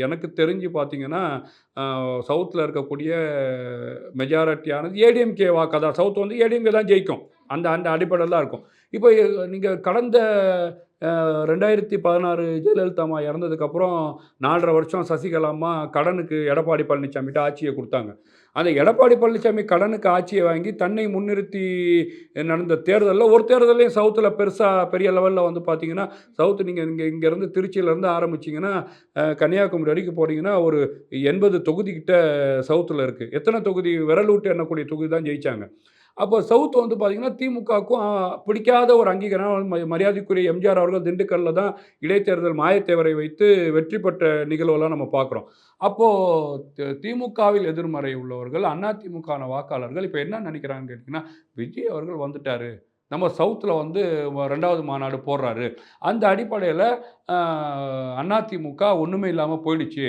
எனக்கு தெரிஞ்சு பார்த்தீங்கன்னா, அ சவுத்ல இருக்கக்கூடிய மெஜாரிட்டியானது ஏடிஎம்கே வாக்கா தான். சவுத் வந்து ஏடிஎம்கே தான் ஜெயிக்கும். அந்த அந்த அடிப்படையில தான் இருக்கும். இப்போ நீங்க கடந்த 2016 ஜெயலலிதா அம்மா இறந்ததுக்கப்புறம் 4 1/2 வருஷம் சசிகலா அம்மா கடனுக்கு எடப்பாடி பழனிசாமிட்ட ஆட்சிய குடுத்தாங்க. அந்த எடப்பாடி பழனிசாமி கடனுக்கு ஆட்சிய வாங்கி தன்னை முன்னிறுத்தி நடந்த தேர்தல்ல ஒரு தேர்தல்லயும் சவுத்ல பெருசா பெரிய லெவல்ல வந்து பார்த்தீங்கன்னா, சவுத் நீங்க இங்க இங்கேருந்து திருச்சியிலேருந்து ஆரம்பிச்சீங்கன்னா, கன்னியாகுமரி வரைக்கும் போனீங்கன்னா, ஒரு 80 தொகுதி கிட்ட சவுத்ல இருக்கு. எத்தன தொகுதி விரல் விட்டு எண்ணக்கூடிய தொகுதி தான் ஜெயிச்சாங்க. அப்போ சவுத் வந்து பார்த்தீங்கன்னா, திமுகவுக்கும் பிடிக்காத ஒரு அங்கீகாரம் மரியாதைக்குரிய எம்ஜிஆர் அவர்கள் திண்டுக்கல்ல தான் இடைத்தேர்தல் மாயத்தேவரை வைத்து வெற்றி பெற்ற நிகழ்வெல்லாம் நம்ம பார்க்குறோம். அப்போ திமுகவில் எதிர்மறை உள்ளவர்கள், அதிமுகவான வாக்காளர்கள் இப்ப என்ன நினைக்கிறாங்கன்னு கேட்டீங்கன்னா, விஜய் அவர்கள் வந்துட்டாரு. நம்ம சவுத்ல வந்து 2வது மாநாடு போடுறாரு. அந்த அடிப்படையில அ அதிமுக ஒண்ணுமே இல்லாம போயிடுச்சு.